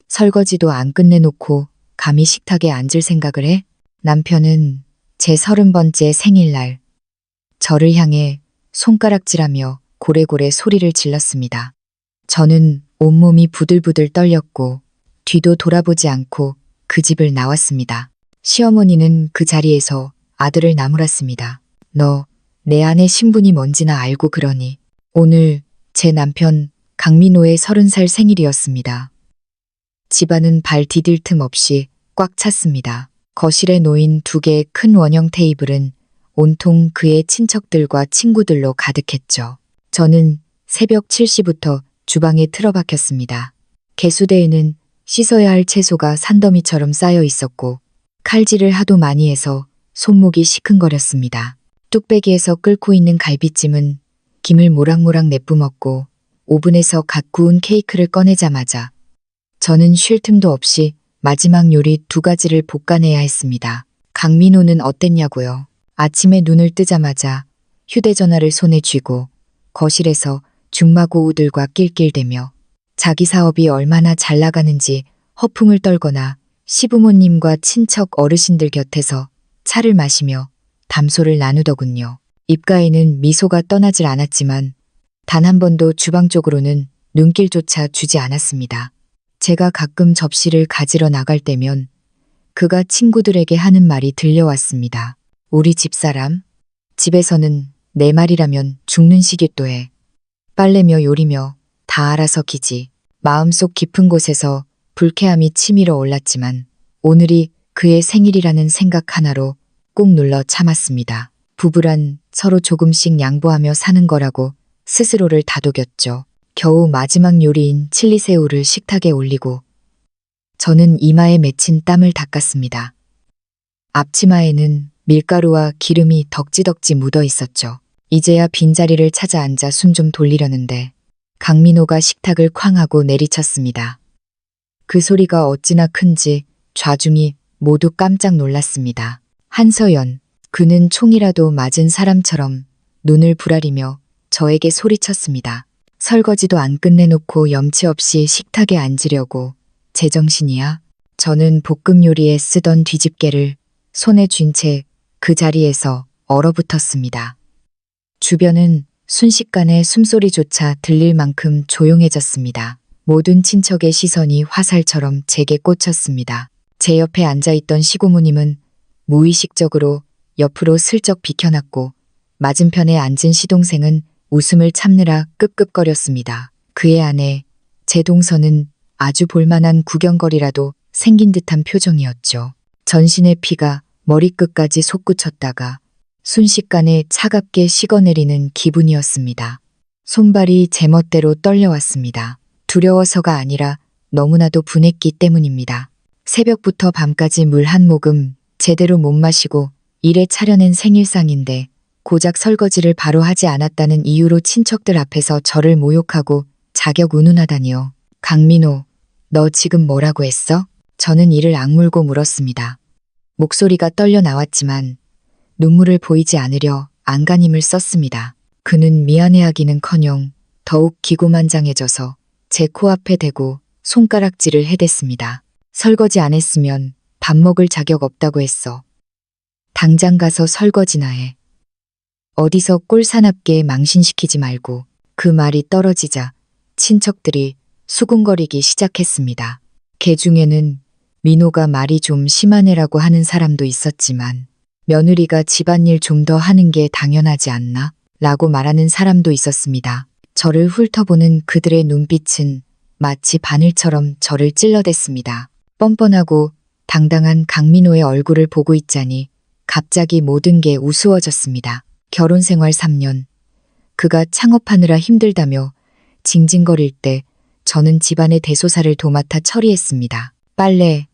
설거지도 안 끝내놓고 감히 식탁에 앉을 생각을 해? 남편은 제 30번째 생일날 저를 향해 손가락질하며 고래고래 소리를 질렀습니다. 저는 온몸이 부들부들 떨렸고 뒤도 돌아보지 않고 그 집을 나왔습니다. 시어머니는 그 자리에서 아들을 나무랐습니다. 너 내 아내 신분이 뭔지나 알고 그러니. 오늘 제 남편 강민호의 30살 생일이었습니다. 집안은 발 디딜 틈 없이 꽉 찼습니다. 거실에 놓인 2개의 큰 원형 테이블은 온통 그의 친척들과 친구들로 가득했죠. 저는 새벽 7시부터 주방에 틀어박혔습니다. 개수대에는 씻어야 할 채소가 산더미처럼 쌓여 있었고 칼질을 하도 많이 해서 손목이 시큰거렸습니다. 뚝배기에서 끓고 있는 갈비찜은 김을 모락모락 내뿜었고 오븐에서 갓 구운 케이크를 꺼내자마자 저는 쉴 틈도 없이 마지막 요리 2가지를 볶아내야 했습니다. 강민호는 어땠냐고요? 아침에 눈을 뜨자마자 휴대전화를 손에 쥐고 거실에서 중마고우들과 낄낄대며 자기 사업이 얼마나 잘 나가는지 허풍을 떨거나 시부모님과 친척 어르신들 곁에서 차를 마시며 담소를 나누더군요. 입가에는 미소가 떠나질 않았지만 단 한 번도 주방 쪽으로는 눈길조차 주지 않았습니다. 제가 가끔 접시를 가지러 나갈 때면 그가 친구들에게 하는 말이 들려왔습니다. 우리 집사람? 집에서는 내 말이라면 죽는 시기또해. 빨래며 요리며 다 알아서 기지. 마음속 깊은 곳에서 불쾌함이 치밀어 올랐지만 오늘이 그의 생일이라는 생각 하나로 꾹 눌러 참았습니다. 부부란 서로 조금씩 양보하며 사는 거라고 스스로를 다독였죠. 겨우 마지막 요리인 칠리새우를 식탁에 올리고 저는 이마에 맺힌 땀을 닦았습니다. 앞치마에는 밀가루와 기름이 덕지덕지 묻어 있었죠. 이제야 빈자리를 찾아 앉아 숨 좀 돌리려는데 강민호가 식탁을 쾅 하고 내리쳤습니다. 그 소리가 어찌나 큰지 좌중이 모두 깜짝 놀랐습니다. 한서연, 그는 총이라도 맞은 사람처럼 눈을 부라리며 저에게 소리쳤습니다. 설거지도 안 끝내놓고 염치 없이 식탁에 앉으려고 제정신이야? 저는 볶음 요리에 쓰던 뒤집개를 손에 쥔 채 그 자리에서 얼어붙었습니다. 주변은 순식간에 숨소리조차 들릴 만큼 조용해졌습니다. 모든 친척의 시선이 화살처럼 제게 꽂혔습니다. 제 옆에 앉아있던 시고모님은 무의식적으로 옆으로 슬쩍 비켜났고 맞은편에 앉은 시동생은 웃음을 참느라 끄끄거렸습니다. 그의 아내, 제 동서는 아주 볼만한 구경거리라도 생긴 듯한 표정이었죠. 전신의 피가 머리끝까지 솟구쳤다가 순식간에 차갑게 식어내리는 기분이었습니다. 손발이 제멋대로 떨려왔습니다. 두려워서가 아니라 너무나도 분했기 때문입니다. 새벽부터 밤까지 물 한 모금 제대로 못 마시고 일에 차려낸 생일상인데 고작 설거지를 바로 하지 않았다는 이유로 친척들 앞에서 저를 모욕하고 자격 운운하다니요. 강민호, 너 지금 뭐라고 했어? 저는 이를 악물고 물었습니다. 목소리가 떨려 나왔지만 눈물을 보이지 않으려 안간힘을 썼습니다. 그는 미안해하기는커녕 더욱 기고만장해져서 제 코앞에 대고 손가락질을 해댔습니다. 설거지 안 했으면 밥 먹을 자격 없다고 했어. 당장 가서 설거지나 해. 어디서 꼴사납게 망신시키지 말고. 그 말이 떨어지자 친척들이 수군거리기 시작했습니다. 개 중에는 민호가 말이 좀 심한 애라고 하는 사람도 있었지만 며느리가 집안일 좀 더 하는 게 당연하지 않나? 라고 말하는 사람도 있었습니다. 저를 훑어보는 그들의 눈빛은 마치 바늘처럼 저를 찔러댔습니다. 뻔뻔하고 당당한 강민호의 얼굴을 보고 있자니 갑자기 모든 게 우스워졌습니다. 결혼생활 3년, 그가 창업하느라 힘들다며 징징거릴 때 저는 집안의 대소사를 도맡아 처리했습니다. 빨래,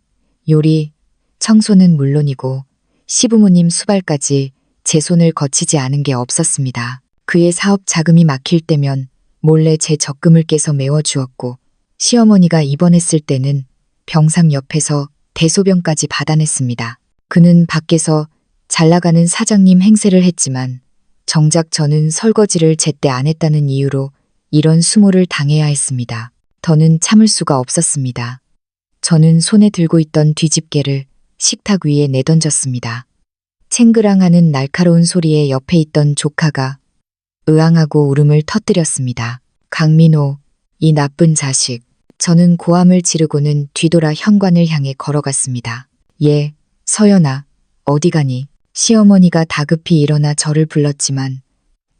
요리, 청소는 물론이고 시부모님 수발까지 제 손을 거치지 않은 게 없었습니다. 그의 사업 자금이 막힐 때면 몰래 제 적금을 깨서 메워주었고 시어머니가 입원했을 때는 병상 옆에서 대소변까지 받아냈습니다. 그는 밖에서 잘나가는 사장님 행세를 했지만 정작 저는 설거지를 제때 안 했다는 이유로 이런 수모를 당해야 했습니다. 더는 참을 수가 없었습니다. 저는 손에 들고 있던 뒤집개를 식탁 위에 내던졌습니다. 챙그랑하는 날카로운 소리에 옆에 있던 조카가 으앙하고 울음을 터뜨렸습니다. 강민호, 이 나쁜 자식. 저는 고함을 지르고는 뒤돌아 현관을 향해 걸어갔습니다. 예, 서연아, 어디 가니? 시어머니가 다급히 일어나 저를 불렀지만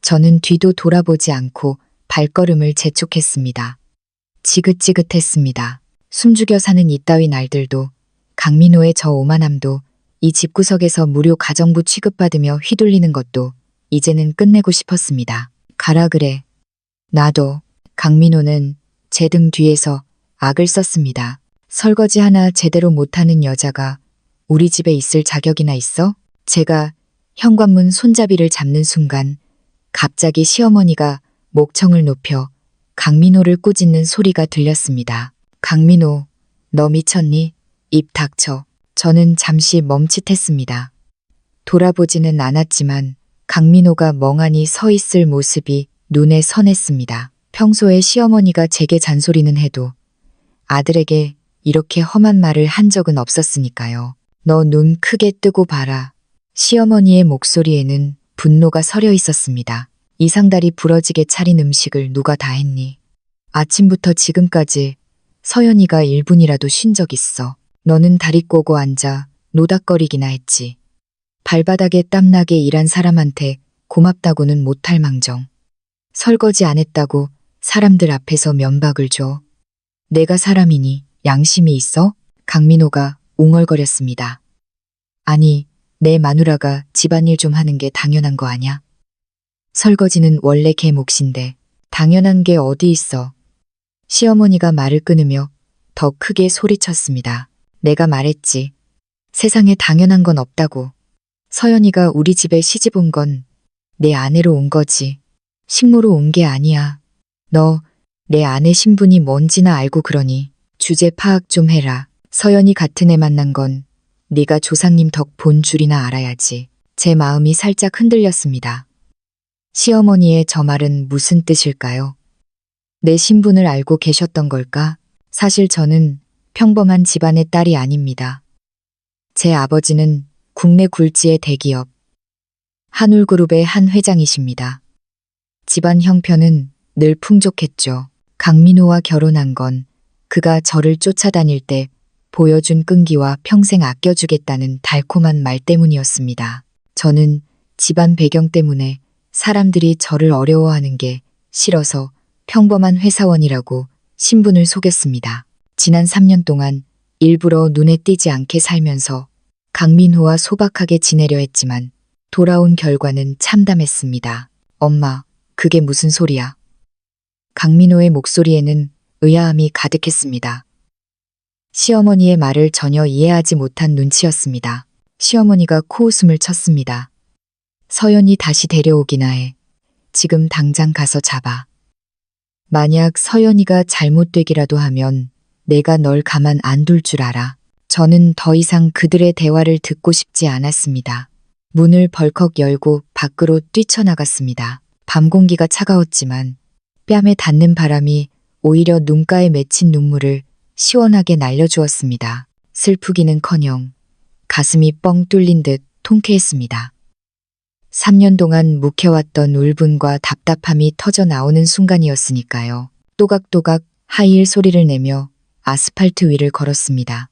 저는 뒤도 돌아보지 않고 발걸음을 재촉했습니다. 지긋지긋했습니다. 숨죽여 사는 이따위 날들도, 강민호의 저 오만함도, 이 집구석에서 무료 가정부 취급받으며 휘둘리는 것도 이제는 끝내고 싶었습니다. 가라 그래. 나도. 강민호는 제 등 뒤에서 악을 썼습니다. 설거지 하나 제대로 못하는 여자가 우리 집에 있을 자격이나 있어? 제가 현관문 손잡이를 잡는 순간 갑자기 시어머니가 목청을 높여 강민호를 꾸짖는 소리가 들렸습니다. 강민호, 너 미쳤니? 입 닥쳐. 저는 잠시 멈칫했습니다. 돌아보지는 않았지만 강민호가 멍하니 서 있을 모습이 눈에 선했습니다. 평소에 시어머니가 제게 잔소리는 해도 아들에게 이렇게 험한 말을 한 적은 없었으니까요. 너 눈 크게 뜨고 봐라. 시어머니의 목소리에는 분노가 서려 있었습니다. 이 상다리 부러지게 차린 음식을 누가 다 했니? 아침부터 지금까지 서연이가 1분이라도 쉰 적 있어. 너는 다리 꼬고 앉아 노닥거리기나 했지. 발바닥에 땀나게 일한 사람한테 고맙다고는 못할 망정. 설거지 안 했다고 사람들 앞에서 면박을 줘. 내가 사람이니 양심이 있어? 강민호가 웅얼거렸습니다. 아니, 내 마누라가 집안일 좀 하는 게 당연한 거 아냐? 설거지는 원래 걔 몫인데 당연한 게 어디 있어. 시어머니가 말을 끊으며 더 크게 소리쳤습니다. 내가 말했지. 세상에 당연한 건 없다고. 서연이가 우리 집에 시집 온 건 내 아내로 온 거지. 식모로 온 게 아니야. 너 내 아내 신분이 뭔지나 알고 그러니 주제 파악 좀 해라. 서연이 같은 애 만난 건 네가 조상님 덕 본 줄이나 알아야지. 제 마음이 살짝 흔들렸습니다. 시어머니의 저 말은 무슨 뜻일까요? 내 신분을 알고 계셨던 걸까? 사실 저는 평범한 집안의 딸이 아닙니다. 제 아버지는 국내 굴지의 대기업 한울그룹의 한 회장이십니다. 집안 형편은 늘 풍족했죠. 강민호와 결혼한 건 그가 저를 쫓아다닐 때 보여준 끈기와 평생 아껴주겠다는 달콤한 말 때문이었습니다. 저는 집안 배경 때문에 사람들이 저를 어려워하는 게 싫어서 평범한 회사원이라고 신분을 속였습니다. 지난 3년 동안 일부러 눈에 띄지 않게 살면서 강민호와 소박하게 지내려 했지만 돌아온 결과는 참담했습니다. 엄마, 그게 무슨 소리야? 강민호의 목소리에는 의아함이 가득했습니다. 시어머니의 말을 전혀 이해하지 못한 눈치였습니다. 시어머니가 코웃음을 쳤습니다. 서연이 다시 데려오기나 해. 지금 당장 가서 잡아. 만약 서연이가 잘못되기라도 하면 내가 널 가만 안 둘 줄 알아. 저는 더 이상 그들의 대화를 듣고 싶지 않았습니다. 문을 벌컥 열고 밖으로 뛰쳐나갔습니다. 밤 공기가 차가웠지만 뺨에 닿는 바람이 오히려 눈가에 맺힌 눈물을 시원하게 날려주었습니다. 슬프기는커녕 가슴이 뻥 뚫린 듯 통쾌했습니다. 3년 동안 묵혀왔던 울분과 답답함이 터져 나오는 순간이었으니까요. 또각또각 하이힐 소리를 내며 아스팔트 위를 걸었습니다.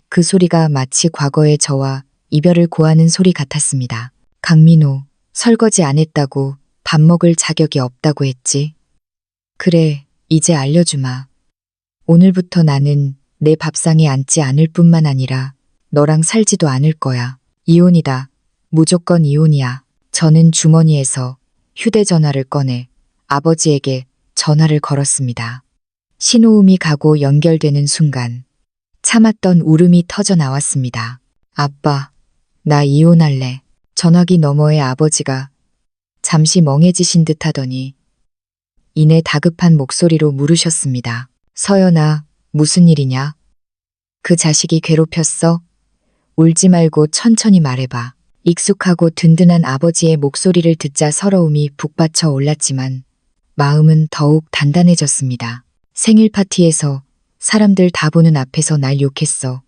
그 소리가 마치 과거의 저와 이별을 고하는 소리 같았습니다. 강민호, 설거지 안 했다고 밥 먹을 자격이 없다고 했지. 그래, 이제 알려주마. 오늘부터 나는 내 밥상에 앉지 않을 뿐만 아니라 너랑 살지도 않을 거야. 이혼이다. 무조건 이혼이야. 저는 주머니에서 휴대전화를 꺼내 아버지에게 전화를 걸었습니다. 신호음이 가고 연결되는 순간 참았던 울음이 터져 나왔습니다. 아빠, 나 이혼할래. 전화기 너머의 아버지가 잠시 멍해지신 듯 하더니 이내 다급한 목소리로 물으셨습니다. 서연아, 무슨 일이냐? 그 자식이 괴롭혔어? 울지 말고 천천히 말해봐. 익숙하고 든든한 아버지의 목소리를 듣자 서러움이 북받쳐 올랐지만 마음은 더욱 단단해졌습니다. 생일 파티에서 사람들 다 보는 앞에서 날 욕했어.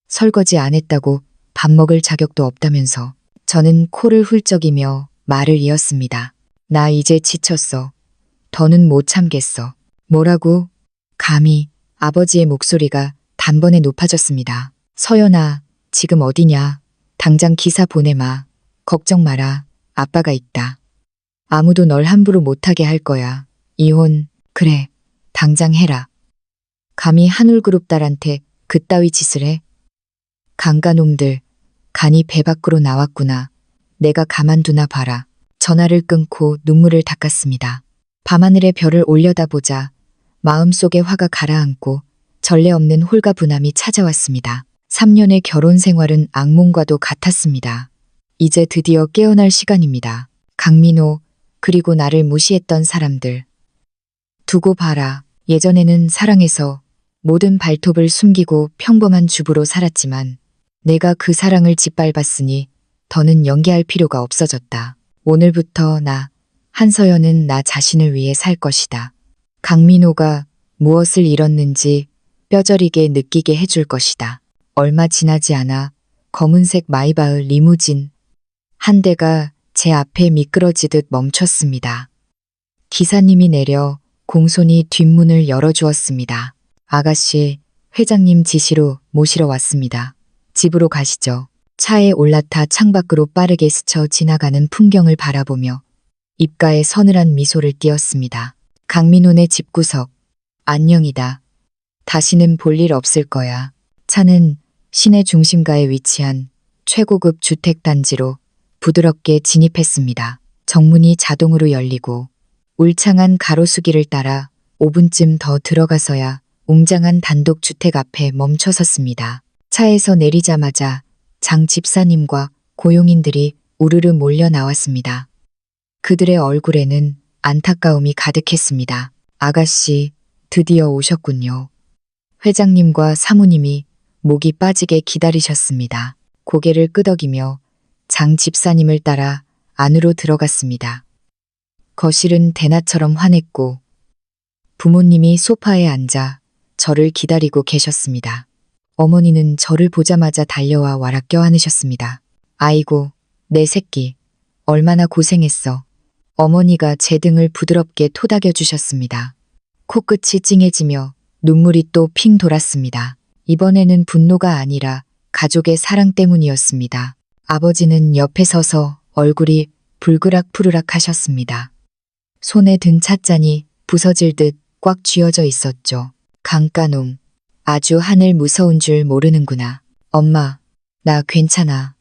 설거지 안 했다고 밥 먹을 자격도 없다면서. 저는 코를 훌쩍이며 말을 이었습니다. 나 이제 지쳤어. 더는 못 참겠어. 뭐라고? 감히. 아버지의 목소리가 단번에 높아졌습니다. 서연아, 지금 어디냐? 당장 기사 보내마. 걱정 마라. 아빠가 있다. 아무도 널 함부로 못하게 할 거야. 이혼, 그래. 당장 해라. 감히 한울그룹 딸한테 그따위 짓을 해? 강가놈들, 간이 배 밖으로 나왔구나. 내가 가만두나 봐라. 전화를 끊고 눈물을 닦았습니다. 밤하늘에 별을 올려다보자 마음속에 화가 가라앉고 전례 없는 홀가분함이 찾아왔습니다. 3년의 결혼 생활은 악몽과도 같았습니다. 이제 드디어 깨어날 시간입니다. 강민호, 그리고 나를 무시했던 사람들. 두고 봐라. 예전에는 사랑해서 모든 발톱을 숨기고 평범한 주부로 살았지만 내가 그 사랑을 짓밟았으니 더는 연기할 필요가 없어졌다. 오늘부터 나, 한서연은 나 자신을 위해 살 것이다. 강민호가 무엇을 잃었는지 뼈저리게 느끼게 해줄 것이다. 얼마 지나지 않아 검은색 마이바흐 리무진 한 대가 제 앞에 미끄러지듯 멈췄습니다. 기사님이 내려 공손히 뒷문을 열어주었습니다. 아가씨, 회장님 지시로 모시러 왔습니다. 집으로 가시죠. 차에 올라타 창밖으로 빠르게 스쳐 지나가는 풍경을 바라보며 입가에 서늘한 미소를 띄었습니다. 강민호네 집구석. 안녕이다. 다시는 볼 일 없을 거야. 차는 시내 중심가에 위치한 최고급 주택단지로 부드럽게 진입했습니다. 정문이 자동으로 열리고 울창한 가로수길을 따라 5분쯤 더 들어가서야 웅장한 단독주택 앞에 멈춰섰습니다. 차에서 내리자마자 장 집사님과 고용인들이 우르르 몰려 나왔습니다. 그들의 얼굴에는 안타까움이 가득했습니다. 아가씨, 드디어 오셨군요. 회장님과 사모님이 목이 빠지게 기다리셨습니다. 고개를 끄덕이며 장 집사님을 따라 안으로 들어갔습니다. 거실은 대낮처럼 환했고 부모님이 소파에 앉아 저를 기다리고 계셨습니다. 어머니는 저를 보자마자 달려와 와락 껴안으셨습니다. 아이고, 내 새끼, 얼마나 고생했어. 어머니가 제 등을 부드럽게 토닥여 주셨습니다. 코끝이 찡해지며 눈물이 또 핑 돌았습니다. 이번에는 분노가 아니라 가족의 사랑 때문이었습니다. 아버지는 옆에 서서 얼굴이 불그락푸르락 하셨습니다. 손에 든 찻잔이 부서질 듯 꽉 쥐어져 있었죠. 강가놈, 아주 하늘 무서운 줄 모르는구나. 엄마, 나 괜찮아.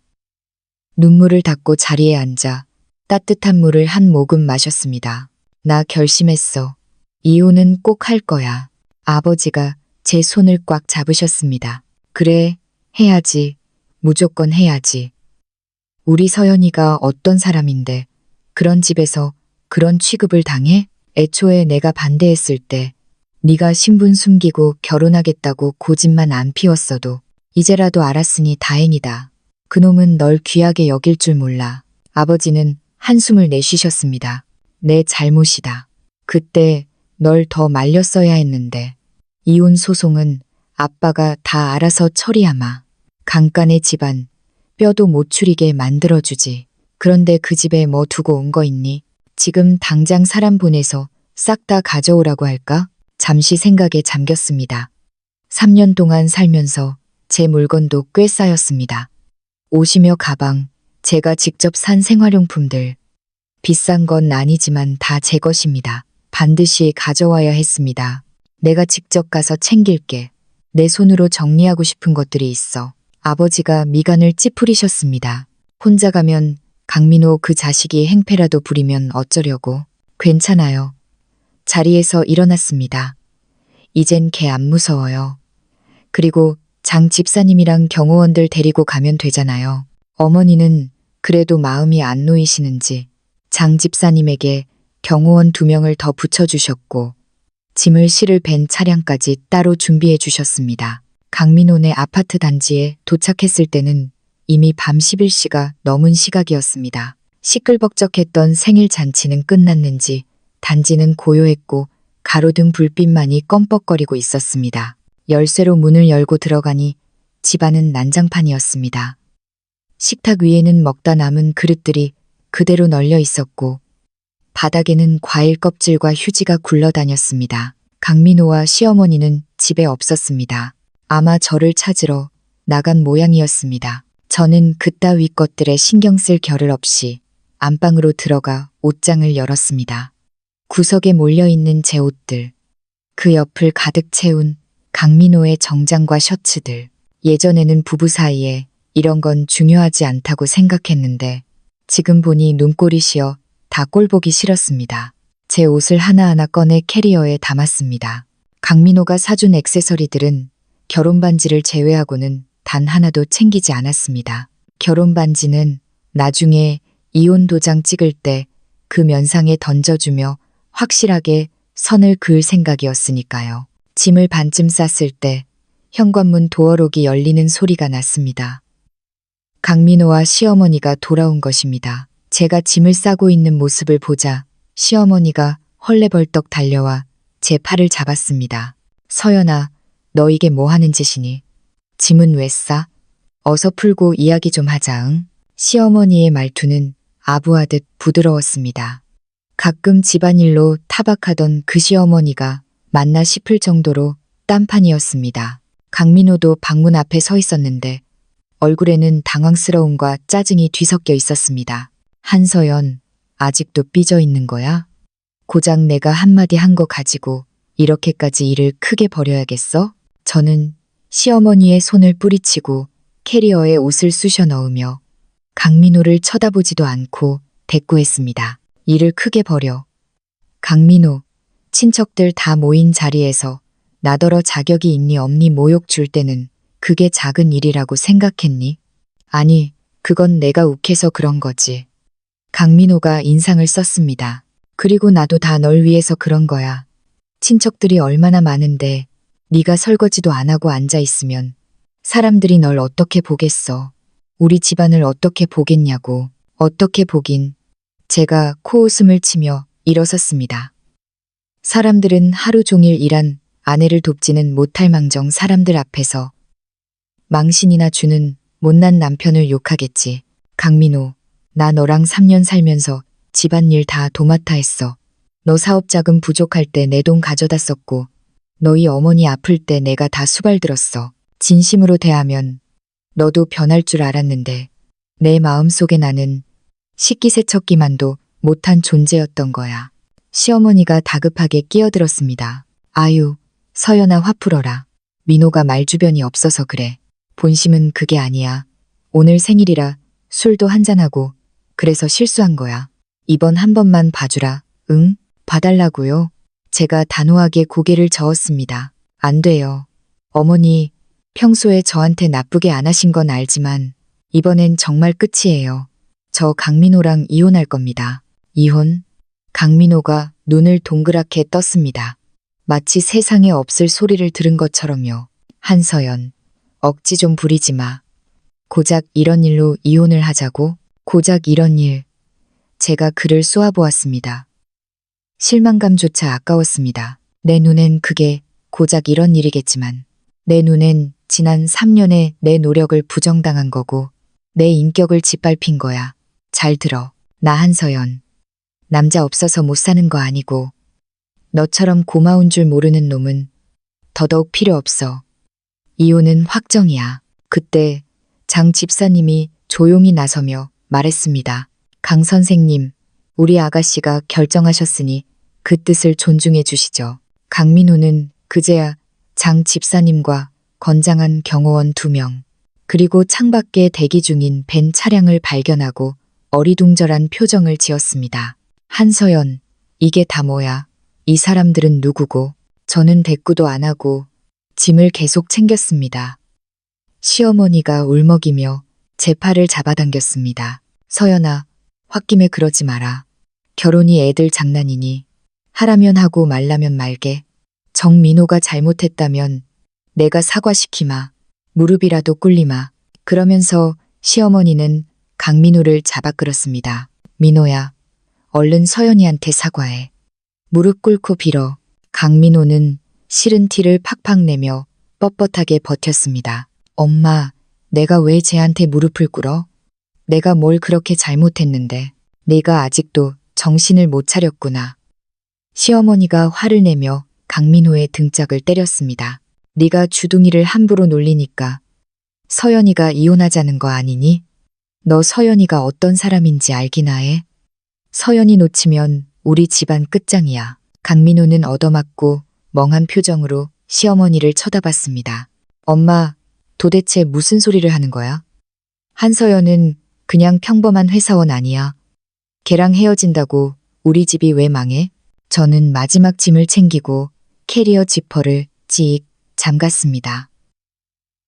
눈물을 닦고 자리에 앉아 따뜻한 물을 한 모금 마셨습니다. 나 결심했어. 이혼은 꼭 할 거야. 아버지가 제 손을 꽉 잡으셨습니다. 그래, 해야지. 무조건 해야지. 우리 서연이가 어떤 사람인데 그런 집에서 그런 취급을 당해? 애초에 내가 반대했을 때 네가 신분 숨기고 결혼하겠다고 고집만 안 피웠어도 이제라도 알았으니 다행이다. 그놈은 널 귀하게 여길 줄 몰라. 아버지는 한숨을 내쉬셨습니다. 내 잘못이다. 그때 널 더 말렸어야 했는데. 이혼 소송은 아빠가 다 알아서 처리하마. 강간의 집안, 뼈도 못 추리게 만들어주지. 그런데 그 집에 뭐 두고 온 거 있니? 지금 당장 사람 보내서 싹 다 가져오라고 할까? 잠시 생각에 잠겼습니다. 3년 동안 살면서 제 물건도 꽤 쌓였습니다. 옷이며 가방, 제가 직접 산 생활용품들. 비싼 건 아니지만 다 제 것입니다. 반드시 가져와야 했습니다. 내가 직접 가서 챙길게. 내 손으로 정리하고 싶은 것들이 있어. 아버지가 미간을 찌푸리셨습니다. 혼자 가면 강민호 그 자식이 행패라도 부리면 어쩌려고. 괜찮아요. 자리에서 일어났습니다. 이젠 걔 안 무서워요. 그리고 장 집사님이랑 경호원들 데리고 가면 되잖아요. 어머니는 그래도 마음이 안 놓이시는지 장 집사님에게 경호원 2명을 더 붙여주셨고 짐을 실을 벤 차량까지 따로 준비해 주셨습니다. 강민호네 아파트 단지에 도착했을 때는 이미 밤 11시가 넘은 시각이었습니다. 시끌벅적했던 생일 잔치는 끝났는지 단지는 고요했고 가로등 불빛만이 껌뻑거리고 있었습니다. 열쇠로 문을 열고 들어가니 집안은 난장판이었습니다. 식탁 위에는 먹다 남은 그릇들이 그대로 널려 있었고 바닥에는 과일 껍질과 휴지가 굴러다녔습니다. 강민호와 시어머니는 집에 없었습니다. 아마 저를 찾으러 나간 모양이었습니다. 저는 그따위 것들에 신경 쓸 겨를 없이 안방으로 들어가 옷장을 열었습니다. 구석에 몰려있는 제 옷들, 그 옆을 가득 채운 강민호의 정장과 셔츠들. 예전에는 부부 사이에 이런 건 중요하지 않다고 생각했는데 지금 보니 눈꼴이 시어 다 꼴보기 싫었습니다. 제 옷을 하나하나 꺼내 캐리어에 담았습니다. 강민호가 사준 액세서리들은 결혼 반지를 제외하고는 단 하나도 챙기지 않았습니다. 결혼 반지는 나중에 이혼 도장 찍을 때 그 면상에 던져주며 확실하게 선을 그을 생각이었으니까요. 짐을 반쯤 쌌을 때 현관문 도어록이 열리는 소리가 났습니다. 강민호와 시어머니가 돌아온 것입니다. 제가 짐을 싸고 있는 모습을 보자 시어머니가 헐레벌떡 달려와 제 팔을 잡았습니다. 서연아, 너 이게 뭐 하는 짓이니? 짐은 왜 싸? 어서 풀고 이야기 좀 하자, 응? 시어머니의 말투는 아부하듯 부드러웠습니다. 가끔 집안일로 타박하던 그 시어머니가 맞나 싶을 정도로 딴판이었습니다. 강민호도 방문 앞에 서 있었는데 얼굴에는 당황스러움과 짜증이 뒤섞여 있었습니다. 한서연, 아직도 삐져 있는 거야? 고작 내가 한마디 한 거 가지고 이렇게까지 일을 크게 벌여야겠어? 저는 시어머니의 손을 뿌리치고 캐리어에 옷을 쑤셔 넣으며 강민호를 쳐다보지도 않고 대꾸했습니다. 일을 크게 벌여. 강민호, 친척들 다 모인 자리에서 나더러 자격이 있니 없니 모욕 줄 때는 그게 작은 일이라고 생각했니? 아니, 그건 내가 욱해서 그런 거지. 강민호가 인상을 썼습니다. 그리고 나도 다 널 위해서 그런 거야. 친척들이 얼마나 많은데 네가 설거지도 안 하고 앉아 있으면 사람들이 널 어떻게 보겠어. 우리 집안을 어떻게 보겠냐고. 어떻게 보긴. 제가 코웃음을 치며 일어섰습니다. 사람들은 하루 종일 일한 아내를 돕지는 못할 망정 사람들 앞에서 망신이나 주는 못난 남편을 욕하겠지. 강민호, 나 너랑 3년 살면서 집안일 다 도맡아 했어. 너 사업 자금 부족할 때 내 돈 가져다 썼고 너희 어머니 아플 때 내가 다 수발 들었어. 진심으로 대하면 너도 변할 줄 알았는데 내 마음속에 나는 식기세척기만도 못한 존재였던 거야. 시어머니가 다급하게 끼어들었습니다. 아유, 서연아 화 풀어라. 민호가 말주변이 없어서 그래. 본심은 그게 아니야. 오늘 생일이라 술도 한잔하고 그래서 실수한 거야. 이번 한 번만 봐주라. 응? 봐달라고요? 제가 단호하게 고개를 저었습니다. 안 돼요. 어머니, 평소에 저한테 나쁘게 안 하신 건 알지만 이번엔 정말 끝이에요. 저 강민호랑 이혼할 겁니다. 이혼? 강민호가 눈을 동그랗게 떴습니다. 마치 세상에 없을 소리를 들은 것처럼요. 한서연, 억지 좀 부리지 마. 고작 이런 일로 이혼을 하자고? 고작 이런 일. 제가 그를 쏘아보았습니다. 실망감조차 아까웠습니다. 내 눈엔 그게 고작 이런 일이겠지만 내 눈엔 지난 3년의 내 노력을 부정당한 거고 내 인격을 짓밟힌 거야. 잘 들어. 나 한서연. 남자 없어서 못 사는 거 아니고 너처럼 고마운 줄 모르는 놈은 더더욱 필요 없어. 이혼은 확정이야. 그때 장 집사님이 조용히 나서며 말했습니다. 강 선생님, 우리 아가씨가 결정하셨으니 그 뜻을 존중해 주시죠. 강민호는 그제야 장 집사님과 건장한 경호원 2명, 그리고 창밖에 대기 중인 벤 차량을 발견하고 어리둥절한 표정을 지었습니다. 한서연, 이게 다 뭐야? 이 사람들은 누구고? 저는 대꾸도 안 하고 짐을 계속 챙겼습니다. 시어머니가 울먹이며 제 팔을 잡아당겼습니다. 서연아, 홧김에 그러지 마라. 결혼이 애들 장난이니 하라면 하고 말라면 말게. 정민호가 잘못했다면 내가 사과시키마. 무릎이라도 꿇리마. 그러면서 시어머니는 강민호를 잡아 끌었습니다. 민호야, 얼른 서연이한테 사과해. 무릎 꿇고 빌어. 강민호는 싫은 티를 팍팍 내며 뻣뻣하게 버텼습니다. 엄마, 내가 왜 쟤한테 무릎을 꿇어? 내가 뭘 그렇게 잘못했는데. 네가 아직도 정신을 못 차렸구나. 시어머니가 화를 내며 강민호의 등짝을 때렸습니다. 네가 주둥이를 함부로 놀리니까 서연이가 이혼하자는 거 아니니? 너 서연이가 어떤 사람인지 알기나 해? 서연이 놓치면 우리 집안 끝장이야. 강민호는 얻어맞고 멍한 표정으로 시어머니를 쳐다봤습니다. 엄마, 도대체 무슨 소리를 하는 거야? 한서연은 그냥 평범한 회사원 아니야. 걔랑 헤어진다고 우리 집이 왜 망해? 저는 마지막 짐을 챙기고 캐리어 지퍼를 찌익 잠갔습니다.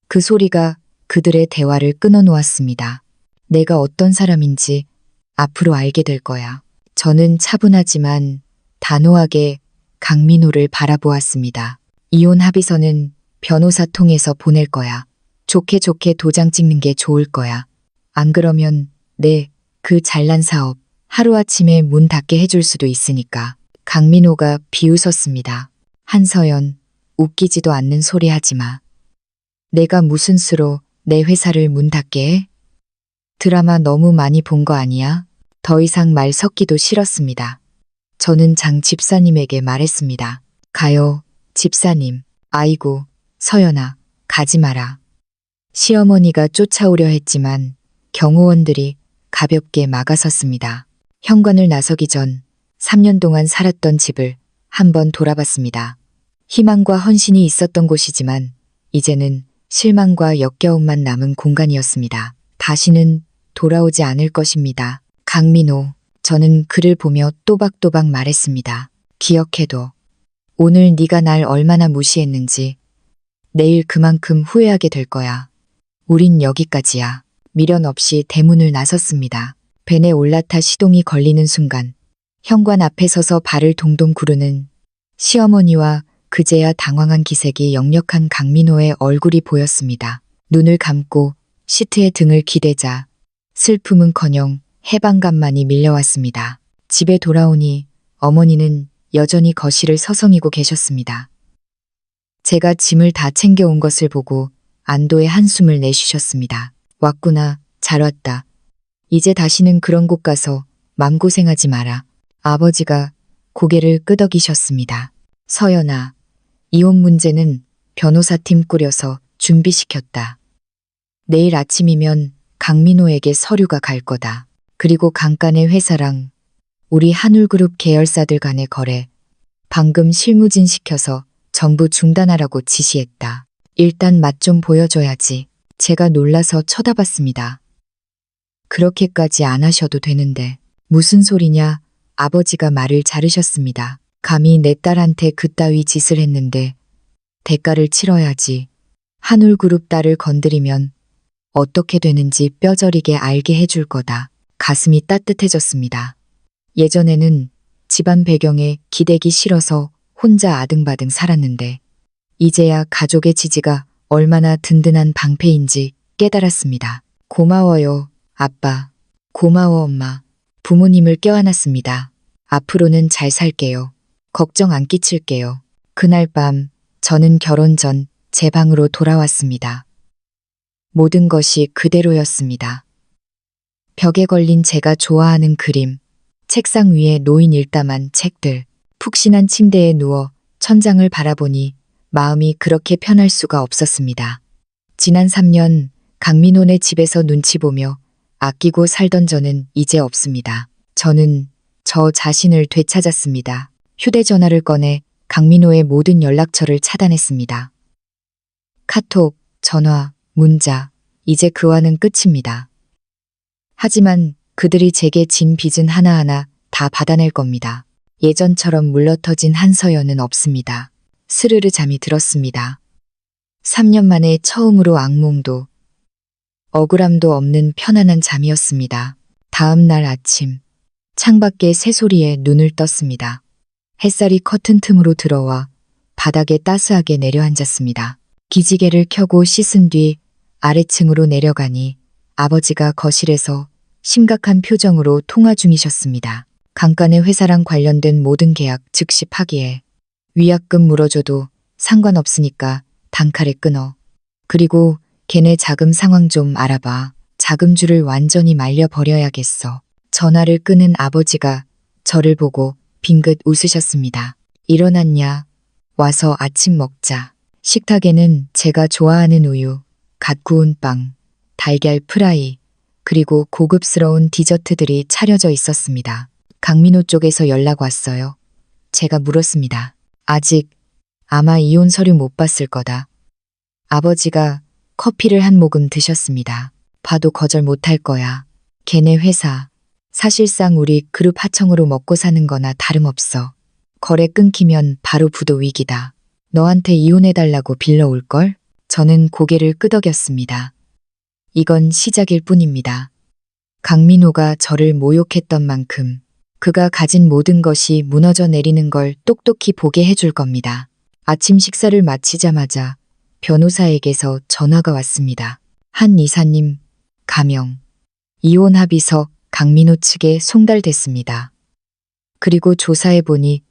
그 소리가 그들의 대화를 끊어놓았습니다. 내가 어떤 사람인지 앞으로 알게 될 거야. 저는 차분하지만 단호하게 강민호를 바라보았습니다. 이혼 합의서는 변호사 통해서 보낼 거야. 좋게 좋게 도장 찍는 게 좋을 거야. 안 그러면 그 잘난 사업 하루아침에 문 닫게 해줄 수도 있으니까. 강민호가 비웃었습니다. 한서연, 웃기지도 않는 소리 하지 마. 내가 무슨 수로 내 회사를 문 닫게 해? 드라마 너무 많이 본 거 아니야? 더 이상 말 섞기도 싫었습니다. 저는 장 집사님에게 말했습니다. 가요, 집사님. 아이고, 서연아, 가지 마라. 시어머니가 쫓아오려 했지만 경호원들이 가볍게 막아섰습니다. 현관을 나서기 전 3년 동안 살았던 집을 한번 돌아봤습니다. 희망과 헌신이 있었던 곳이지만 이제는 실망과 역겨움만 남은 공간이었습니다. 다시는 돌아오지 않을 것입니다. 강민호, 저는 그를 보며 또박또박 말했습니다. 기억해둬. 오늘 네가 날 얼마나 무시했는지 내일 그만큼 후회하게 될 거야. 우린 여기까지야. 미련 없이 대문을 나섰습니다. 벤에 올라타 시동이 걸리는 순간 현관 앞에 서서 발을 동동 구르는 시어머니와 그제야 당황한 기색이 역력한 강민호의 얼굴이 보였습니다. 눈을 감고 시트에 등을 기대자 슬픔은커녕 해방감만이 밀려왔습니다. 집에 돌아오니 어머니는 여전히 거실을 서성이고 계셨습니다. 제가 짐을 다 챙겨온 것을 보고 안도의 한숨을 내쉬셨습니다. 왔구나, 잘 왔다. 이제 다시는 그런 곳 가서 맘고생하지 마라. 아버지가 고개를 끄덕이셨습니다. 서연아, 이혼 문제는 변호사팀 꾸려서 준비시켰다. 내일 아침이면 강민호에게 서류가 갈 거다. 그리고 강간의 회사랑 우리 한울그룹 계열사들 간의 거래 방금 실무진시켜서 전부 중단하라고 지시했다. 일단 맛 좀 보여줘야지. 제가 놀라서 쳐다봤습니다. 그렇게까지 안 하셔도 되는데. 무슨 소리냐? 아버지가 말을 자르셨습니다. 감히 내 딸한테 그따위 짓을 했는데 대가를 치러야지. 한울그룹 딸을 건드리면 어떻게 되는지 뼈저리게 알게 해줄 거다. 가슴이 따뜻해졌습니다. 예전에는 집안 배경에 기대기 싫어서 혼자 아등바등 살았는데 이제야 가족의 지지가 얼마나 든든한 방패인지 깨달았습니다. 고마워요, 아빠. 고마워, 엄마. 부모님을 껴안았습니다. 앞으로는 잘 살게요. 걱정 안 끼칠게요. 그날 밤 저는 결혼 전 제 방으로 돌아왔습니다. 모든 것이 그대로였습니다. 벽에 걸린 제가 좋아하는 그림, 책상 위에 놓인 일담한 책들, 푹신한 침대에 누워 천장을 바라보니 마음이 그렇게 편할 수가 없었습니다. 지난 3년 강민호네 집에서 눈치 보며 아끼고 살던 저는 이제 없습니다. 저는 저 자신을 되찾았습니다. 휴대전화를 꺼내 강민호의 모든 연락처를 차단했습니다. 카톡, 전화, 문자, 이제 그와는 끝입니다. 하지만 그들이 제게 진 빚은 하나하나 다 받아낼 겁니다. 예전처럼 물러터진 한서연은 없습니다. 스르르 잠이 들었습니다. 3년 만에 처음으로 악몽도 억울함도 없는 편안한 잠이었습니다. 다음 날 아침 창밖의 새소리에 눈을 떴습니다. 햇살이 커튼 틈으로 들어와 바닥에 따스하게 내려앉았습니다. 기지개를 켜고 씻은 뒤 아래층으로 내려가니 아버지가 거실에서 심각한 표정으로 통화 중이셨습니다. 강간의 회사랑 관련된 모든 계약 즉시 파기해. 위약금 물어줘도 상관없으니까 단칼에 끊어. 그리고 걔네 자금 상황 좀 알아봐. 자금줄을 완전히 말려버려야겠어. 전화를 끊은 아버지가 저를 보고 빙긋 웃으셨습니다. 일어났냐? 와서 아침 먹자. 식탁에는 제가 좋아하는 우유, 갓 구운 빵, 달걀 프라이, 그리고 고급스러운 디저트들이 차려져 있었습니다. 강민호 쪽에서 연락 왔어요. 제가 물었습니다. 아직 아마 이혼 서류 못 봤을 거다. 아버지가 커피를 한 모금 드셨습니다. 봐도 거절 못할 거야. 걔네 회사. 사실상 우리 그룹 하청으로 먹고 사는 거나 다름없어. 거래 끊기면 바로 부도 위기다. 너한테 이혼해달라고 빌려올걸? 저는 고개를 끄덕였습니다. 이건 시작일 뿐입니다. 강민호가 저를 모욕했던 만큼 그가 가진 모든 것이 무너져 내리는 걸 똑똑히 보게 해줄 겁니다. 아침 식사를 마치자마자 변호사에게서 전화가 왔습니다. 한 이사님, 가명. 이혼 합의서 강민호 측에 송달됐습니다. 그리고 조사해보니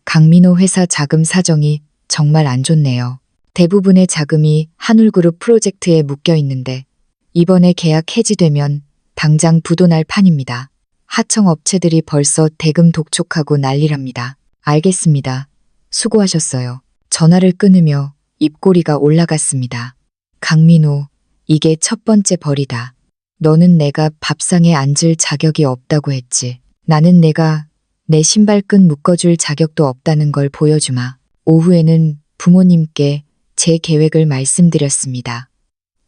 강민호 회사 자금 사정이 정말 안 좋네요. 대부분의 자금이 한울그룹 프로젝트에 묶여 있는데 이번에 계약 해지되면 당장 부도 날 판입니다. 하청 업체들이 벌써 대금 독촉하고 난리랍니다. 알겠습니다. 수고하셨어요. 전화를 끊으며 입꼬리가 올라갔습니다. 강민호, 이게 첫 번째 벌이다. 너는 내가 밥상에 앉을 자격이 없다고 했지. 나는 내가 내 신발끈 묶어줄 자격도 없다는 걸 보여주마. 오후에는 부모님께 제 계획을 말씀드렸습니다.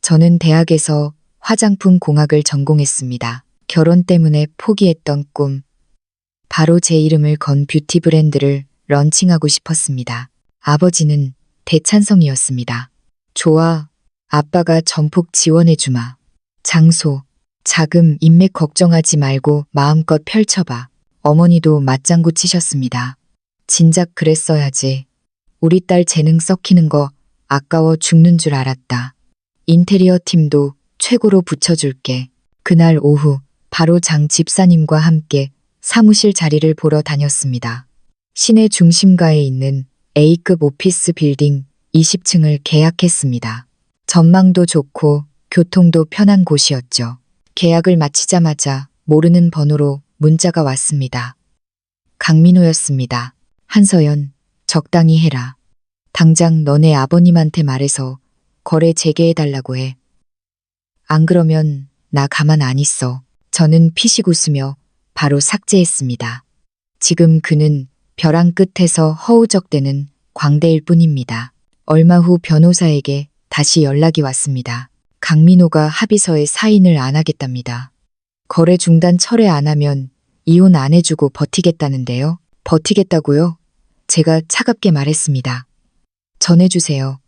저는 대학에서 화장품 공학을 전공했습니다. 결혼 때문에 포기했던 꿈. 바로 제 이름을 건 뷰티 브랜드를 런칭하고 싶었습니다. 아버지는 대찬성이었습니다. 좋아. 아빠가 전폭 지원해주마. 장소, 자금, 인맥 걱정하지 말고 마음껏 펼쳐봐. 어머니도 맞장구 치셨습니다. 진작 그랬어야지. 우리 딸 재능 썩히는 거 아까워 죽는 줄 알았다. 인테리어 팀도 최고로 붙여줄게. 그날 오후 바로 장 집사님과 함께 사무실 자리를 보러 다녔습니다. 시내 중심가에 있는 A급 오피스 빌딩 20층을 계약했습니다. 전망도 좋고 교통도 편한 곳이었죠. 계약을 마치자마자 모르는 번호로 문자가 왔습니다. 강민호였습니다. 한서연, 적당히 해라. 당장 너네 아버님한테 말해서 거래 재개해달라고 해. 안 그러면 나 가만 안 있어. 저는 피식 웃으며 바로 삭제했습니다. 지금 그는 벼랑 끝에서 허우적대는 광대일 뿐입니다. 얼마 후 변호사에게 다시 연락이 왔습니다. 강민호가 합의서에 사인을 안 하겠답니다. 거래 중단 철회 안 하면 이혼 안 해주고 버티겠다는데요. 버티겠다고요? 제가 차갑게 말했습니다. 전해주세요.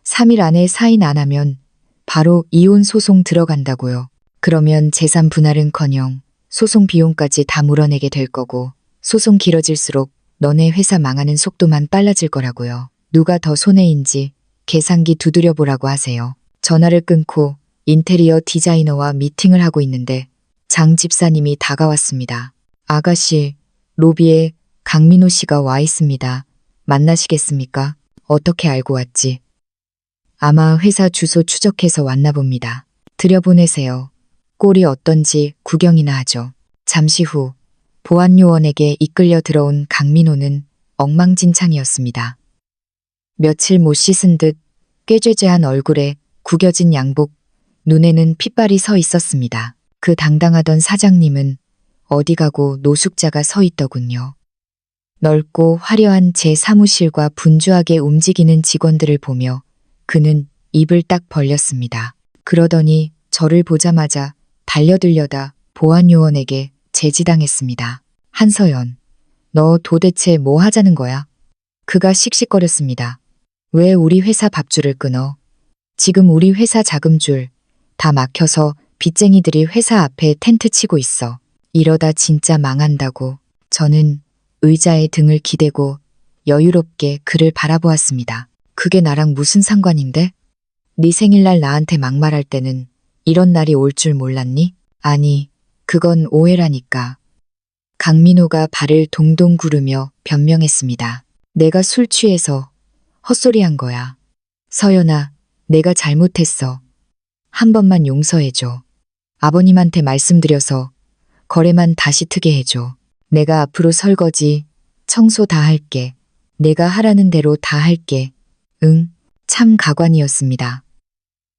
3일 안에 사인 안 하면 바로 이혼 소송 들어간다고요. 그러면 재산 분할은커녕 소송 비용까지 다 물어내게 될 거고 소송 길어질수록 너네 회사 망하는 속도만 빨라질 거라고요. 누가 더 손해인지 계산기 두드려 보라고 하세요. 전화를 끊고 인테리어 디자이너와 미팅을 하고 있는데 장 집사님이 다가왔습니다. 아가씨, 로비에 강민호 씨가 와 있습니다. 만나시겠습니까? 어떻게 알고 왔지? 아마 회사 주소 추적해서 왔나 봅니다. 들여보내세요. 꼴이 어떤지 구경이나 하죠. 잠시 후 보안요원에게 이끌려 들어온 강민호는 엉망진창이었습니다. 며칠 못 씻은 듯 꾀죄죄한 얼굴에 구겨진 양복, 눈에는 핏발이 서 있었습니다. 그 당당하던 사장님은 어디 가고 노숙자가 서 있더군요. 넓고 화려한 제 사무실과 분주하게 움직이는 직원들을 보며 그는 입을 딱 벌렸습니다. 그러더니 저를 보자마자 달려들려다 보안요원에게 제지당했습니다. 한서연, 너 도대체 뭐 하자는 거야? 그가 씩씩거렸습니다. 왜 우리 회사 밥줄을 끊어? 지금 우리 회사 자금줄 다 막혀서 빚쟁이들이 회사 앞에 텐트 치고 있어. 이러다 진짜 망한다고. 저는 의자에 등을 기대고 여유롭게 그를 바라보았습니다. 그게 나랑 무슨 상관인데? 네 생일날 나한테 막말할 때는 이런 날이 올 줄 몰랐니? 아니, 그건 오해라니까. 강민호가 발을 동동 구르며 변명했습니다. 내가 술 취해서 헛소리한 거야. 서연아, 내가 잘못했어. 한 번만 용서해줘. 아버님한테 말씀드려서 거래만 다시 트게 해줘. 내가 앞으로 설거지, 청소 다 할게. 내가 하라는 대로 다 할게. 응, 참 가관이었습니다.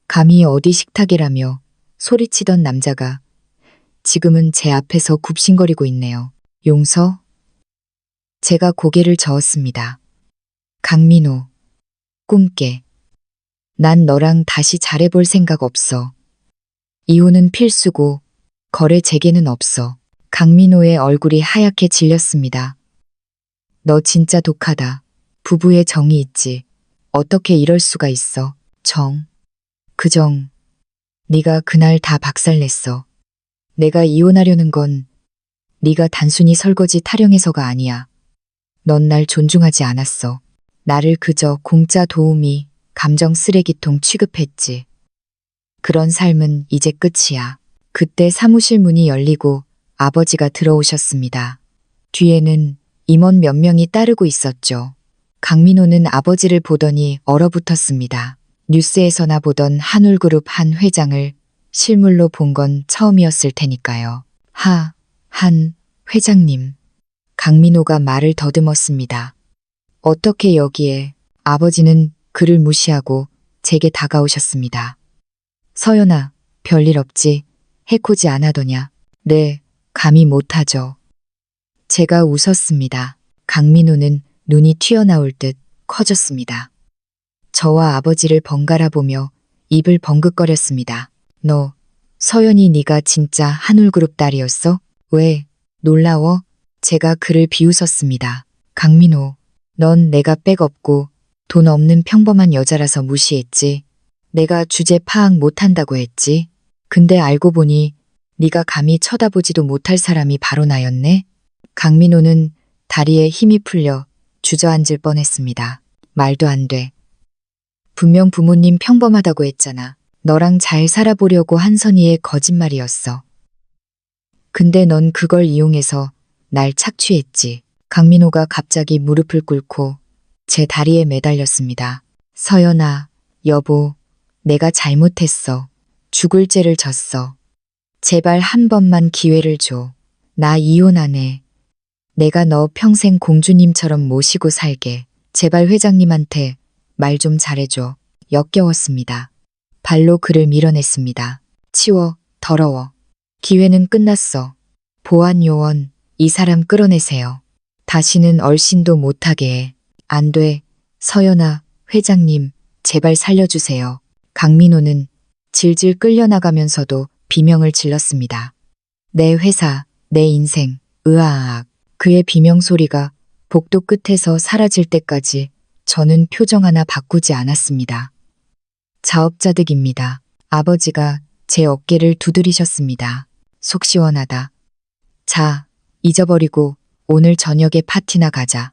감히 어디 식탁이라며 소리치던 남자가 지금은 제 앞에서 굽신거리고 있네요. 용서? 제가 고개를 저었습니다. 강민호, 꿈깨. 난 너랑 다시 잘해볼 생각 없어. 이혼은 필수고 거래 재개는 없어. 강민호의 얼굴이 하얗게 질렸습니다. 너 진짜 독하다. 부부의 정이 있지. 어떻게 이럴 수가 있어. 정. 그 정. 네가 그날 다 박살냈어. 내가 이혼하려는 건 네가 단순히 설거지 타령해서가 아니야. 넌 날 존중하지 않았어. 나를 그저 공짜 도우미, 감정 쓰레기통 취급했지. 그런 삶은 이제 끝이야. 그때 사무실 문이 열리고 아버지가 들어오셨습니다. 뒤에는 임원 몇 명이 따르고 있었죠. 강민호는 아버지를 보더니 얼어붙었습니다. 뉴스에서나 보던 한울그룹 한 회장을 실물로 본 건 처음이었을 테니까요. 한 회장님. 강민호가 말을 더듬었습니다. 어떻게 여기에? 아버지는 그를 무시하고 제게 다가오셨습니다. 서연아, 별일 없지? 해코지 안 하더냐? 네, 감히 못하죠. 제가 웃었습니다. 강민호는 눈이 튀어나올 듯 커졌습니다. 저와 아버지를 번갈아 보며 입을 벙긋거렸습니다. 너, 서연이 네가 진짜 한울그룹 딸이었어? 왜? 놀라워? 제가 그를 비웃었습니다. 강민호, 넌 내가 백 없고 돈 없는 평범한 여자라서 무시했지. 내가 주제 파악 못한다고 했지. 근데 알고 보니 네가 감히 쳐다보지도 못할 사람이 바로 나였네. 강민호는 다리에 힘이 풀려 주저앉을 뻔했습니다. 말도 안 돼. 분명 부모님 평범하다고 했잖아. 너랑 잘 살아보려고 한 선의의 거짓말이었어. 근데 넌 그걸 이용해서 날 착취했지. 강민호가 갑자기 무릎을 꿇고 제 다리에 매달렸습니다. 서연아, 여보, 내가 잘못했어. 죽을 죄를 졌어. 제발 한 번만 기회를 줘. 나 이혼 안 해. 내가 너 평생 공주님처럼 모시고 살게. 제발 회장님한테 말 좀 잘해줘. 역겨웠습니다. 발로 그를 밀어냈습니다. 치워, 더러워. 기회는 끝났어. 보안 요원, 이 사람 끌어내세요. 다시는 얼씬도 못하게 해. 안 돼. 서연아, 회장님, 제발 살려주세요. 강민호는 질질 끌려나가면서도 비명을 질렀습니다. 내 회사, 내 인생, 으아악. 그의 비명 소리가 복도 끝에서 사라질 때까지 저는 표정 하나 바꾸지 않았습니다. 자업자득입니다. 아버지가 제 어깨를 두드리셨습니다. 속 시원하다. 자, 잊어버리고 오늘 저녁에 파티나 가자.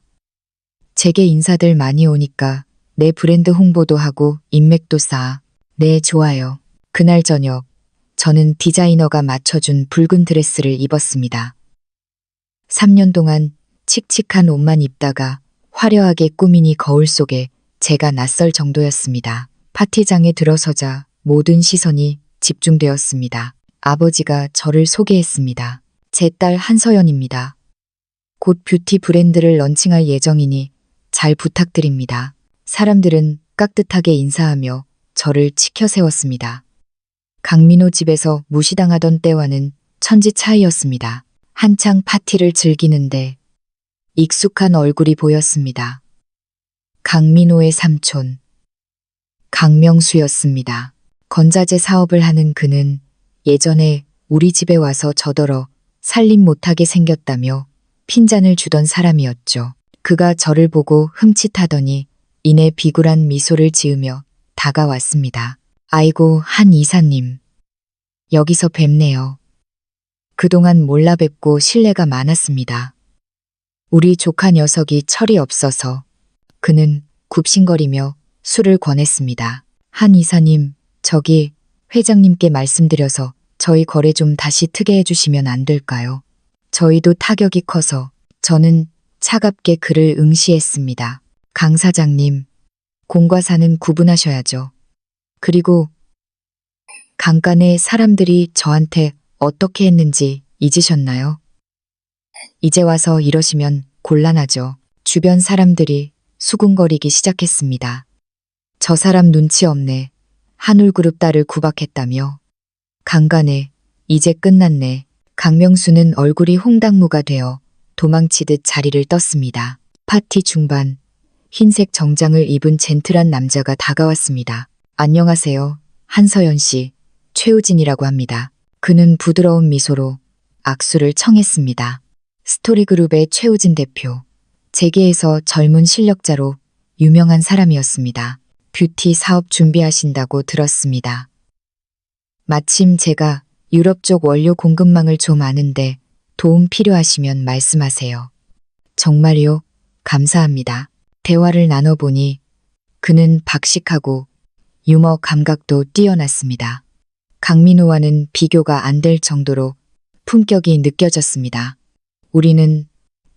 제게 인사들 많이 오니까 내 브랜드 홍보도 하고 인맥도 쌓아. 네, 좋아요. 그날 저녁 저는 디자이너가 맞춰준 붉은 드레스를 입었습니다. 3년 동안 칙칙한 옷만 입다가 화려하게 꾸미니 거울 속에 제가 낯설 정도였습니다. 파티장에 들어서자 모든 시선이 집중되었습니다. 아버지가 저를 소개했습니다. 제 딸 한서연입니다. 곧 뷰티 브랜드를 런칭할 예정이니 잘 부탁드립니다. 사람들은 깍듯하게 인사하며 저를 치켜 세웠습니다. 강민호 집에서 무시당하던 때와는 천지 차이였습니다. 한창 파티를 즐기는데 익숙한 얼굴이 보였습니다. 강민호의 삼촌, 강명수였습니다. 건자재 사업을 하는 그는 예전에 우리 집에 와서 저더러 살림 못하게 생겼다며 핀잔을 주던 사람이었죠. 그가 저를 보고 흠칫하더니 이내 비굴한 미소를 지으며 다가왔습니다. 아이고, 한 이사님. 여기서 뵙네요. 그동안 몰라 뵙고 신뢰가 많았습니다. 우리 조카 녀석이 철이 없어서 그는 굽신거리며 술을 권했습니다. 한 이사님, 저기 회장님께 말씀드려서 저희 거래 좀 다시 트게 해주시면 안 될까요? 저희도 타격이 커서 저는 차갑게 그를 응시했습니다. 강 사장님, 공과 사는 구분하셔야죠. 그리고 강간에 사람들이 저한테 어떻게 했는지 잊으셨나요? 이제 와서 이러시면 곤란하죠. 주변 사람들이 수군거리기 시작했습니다. 저 사람 눈치 없네. 한울그룹 딸을 구박했다며. 강간에 이제 끝났네. 강명수는 얼굴이 홍당무가 되어 도망치듯 자리를 떴습니다. 파티 중반, 흰색 정장을 입은 젠틀한 남자가 다가왔습니다. 안녕하세요. 한서연 씨, 최우진이라고 합니다. 그는 부드러운 미소로 악수를 청했습니다. 스토리그룹의 최우진 대표, 재계에서 젊은 실력자로 유명한 사람이었습니다. 뷰티 사업 준비하신다고 들었습니다. 마침 제가 유럽 쪽 원료 공급망을 좀 아는데 도움 필요하시면 말씀하세요. 정말요? 감사합니다. 대화를 나눠보니 그는 박식하고 유머 감각도 뛰어났습니다. 강민호와는 비교가 안 될 정도로 품격이 느껴졌습니다. 우리는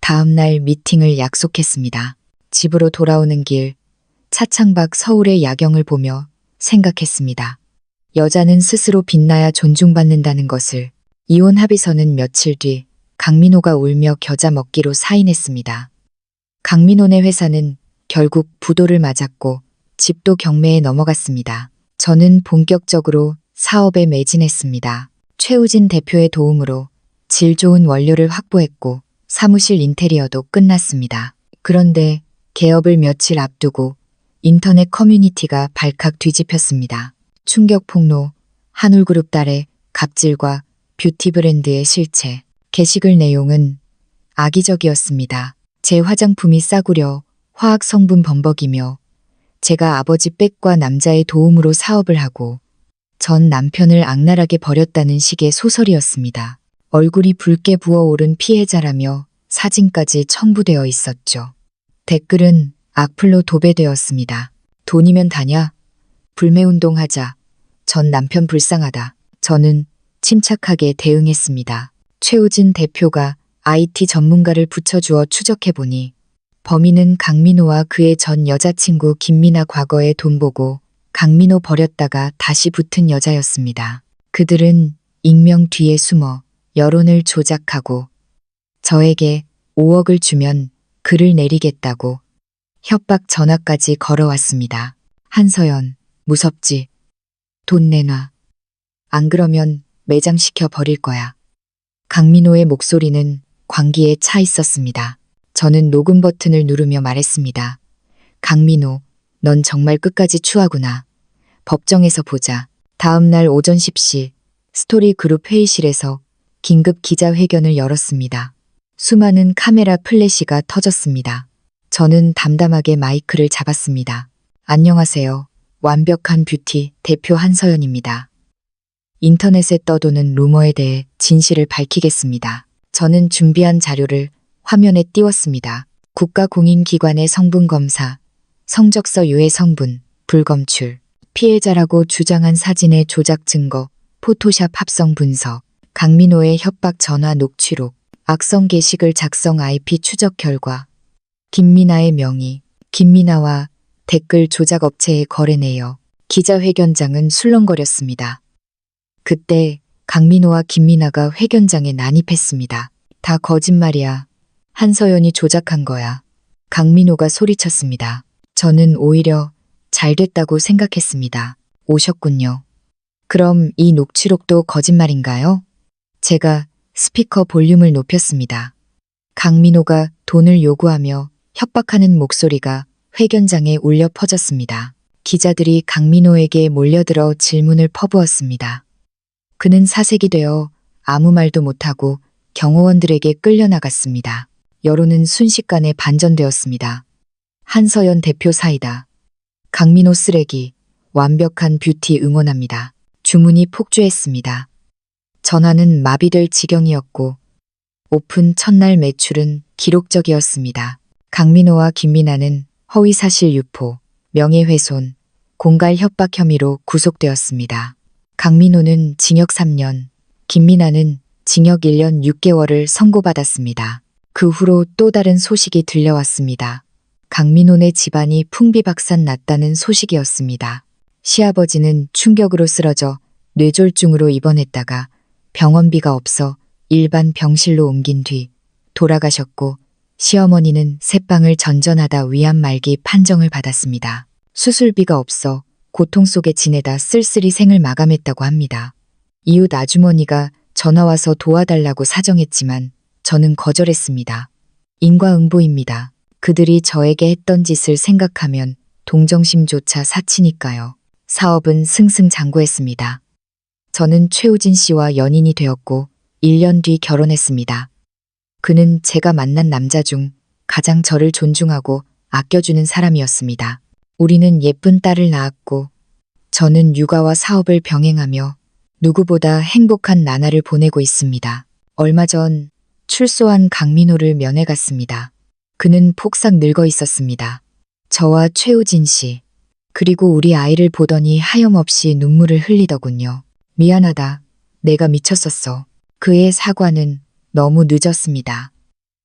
다음 날 미팅을 약속했습니다. 집으로 돌아오는 길 차창밖 서울의 야경을 보며 생각했습니다. 여자는 스스로 빛나야 존중받는다는 것을. 이혼 합의서는 며칠 뒤 강민호가 울며 겨자 먹기로 사인했습니다. 강민호네 회사는 결국 부도를 맞았고 집도 경매에 넘어갔습니다. 저는 본격적으로 사업에 매진했습니다. 최우진 대표의 도움으로 질 좋은 원료를 확보했고 사무실 인테리어도 끝났습니다. 그런데 개업을 며칠 앞두고 인터넷 커뮤니티가 발칵 뒤집혔습니다. 충격 폭로, 한울그룹 딸의 갑질과 뷰티 브랜드의 실체. 게시글 내용은 악의적이었습니다. 제 화장품이 싸구려, 화학 성분 범벅이며 제가 아버지 백과 남자의 도움으로 사업을 하고 전 남편을 악랄하게 버렸다는 식의 소설이었습니다. 얼굴이 붉게 부어오른 피해자라며 사진까지 첨부되어 있었죠. 댓글은 악플로 도배되었습니다. 돈이면 다냐? 불매운동하자. 전 남편 불쌍하다. 저는 침착하게 대응했습니다. 최우진 대표가 IT 전문가를 붙여주어 추적해보니 범인은 강민호와 그의 전 여자친구 김미나 과거에 돈 보고 강민호 버렸다가 다시 붙은 여자였습니다. 그들은 익명 뒤에 숨어 여론을 조작하고 저에게 5억을 주면 글을 내리겠다고 협박 전화까지 걸어왔습니다. 한서연, 무섭지? 돈 내놔. 안 그러면 매장시켜 버릴 거야. 강민호의 목소리는 광기에 차 있었습니다. 저는 녹음 버튼을 누르며 말했습니다. 강민호, 넌 정말 끝까지 추하구나. 법정에서 보자. 다음 날 오전 10시 스토리 그룹 회의실에서 긴급 기자회견을 열었습니다. 수많은 카메라 플래시가 터졌습니다. 저는 담담하게 마이크를 잡았습니다. 안녕하세요. 완벽한 뷰티 대표 한서연입니다. 인터넷에 떠도는 루머에 대해 진실을 밝히겠습니다. 저는 준비한 자료를 화면에 띄웠습니다. 국가공인기관의 성분검사, 성적서 유해 성분, 불검출, 피해자라고 주장한 사진의 조작 증거, 포토샵 합성 분석, 강민호의 협박 전화 녹취록, 악성 게시글 작성 IP 추적 결과, 김미나의 명의, 김미나와 댓글 조작 업체의 거래 내역. 기자회견장은 술렁거렸습니다. 그때 강민호와 김미나가 회견장에 난입했습니다. 다 거짓말이야. 한서연이 조작한 거야. 강민호가 소리쳤습니다. 저는 오히려 잘 됐다고 생각했습니다. 오셨군요. 그럼 이 녹취록도 거짓말인가요? 제가 스피커 볼륨을 높였습니다. 강민호가 돈을 요구하며 협박하는 목소리가 회견장에 울려 퍼졌습니다. 기자들이 강민호에게 몰려들어 질문을 퍼부었습니다. 그는 사색이 되어 아무 말도 못하고 경호원들에게 끌려나갔습니다. 여론은 순식간에 반전되었습니다. 한서연 대표 사이다. 강민호 쓰레기, 완벽한 뷰티 응원합니다. 주문이 폭주했습니다. 전화는 마비될 지경이었고 오픈 첫날 매출은 기록적이었습니다. 강민호와 김미나는 허위사실 유포, 명예훼손, 공갈 협박 혐의로 구속되었습니다. 강민호는 징역 3년, 김미나는 징역 1년 6개월을 선고받았습니다. 그 후로 또 다른 소식이 들려왔습니다. 강민호네 집안이 풍비박산 났다는 소식이었습니다. 시아버지는 충격으로 쓰러져 뇌졸중으로 입원했다가 병원비가 없어 일반 병실로 옮긴 뒤 돌아가셨고, 시어머니는 새빵을 전전하다 위암 말기 판정을 받았습니다. 수술비가 없어 고통 속에 지내다 쓸쓸히 생을 마감했다고 합니다. 이웃 아주머니가 전화와서 도와달라고 사정했지만 저는 거절했습니다. 인과응보입니다. 그들이 저에게 했던 짓을 생각하면 동정심조차 사치니까요. 사업은 승승장구했습니다. 저는 최우진 씨와 연인이 되었고 1년 뒤 결혼했습니다. 그는 제가 만난 남자 중 가장 저를 존중하고 아껴주는 사람이었습니다. 우리는 예쁜 딸을 낳았고 저는 육아와 사업을 병행하며 누구보다 행복한 나날을 보내고 있습니다. 얼마 전 출소한 강민호를 면회 갔습니다. 그는 폭삭 늙어 있었습니다. 저와 최우진 씨, 그리고 우리 아이를 보더니 하염없이 눈물을 흘리더군요. 미안하다. 내가 미쳤었어. 그의 사과는 너무 늦었습니다.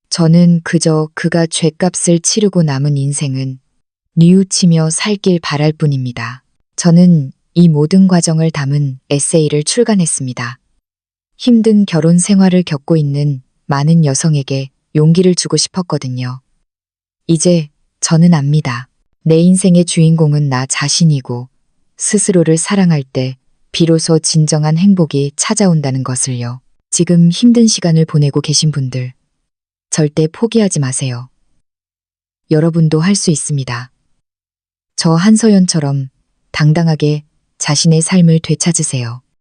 저는 그저 그가 죗값을 치르고 남은 인생은 뉘우치며 살길 바랄 뿐입니다. 저는 이 모든 과정을 담은 에세이를 출간했습니다. 힘든 결혼 생활을 겪고 있는 많은 여성에게 용기를 주고 싶었거든요. 이제 저는 압니다. 내 인생의 주인공은 나 자신이고 스스로를 사랑할 때 비로소 진정한 행복이 찾아온다는 것을요. 지금 힘든 시간을 보내고 계신 분들, 절대 포기하지 마세요. 여러분도 할 수 있습니다. 저 한서연처럼 당당하게 자신의 삶을 되찾으세요.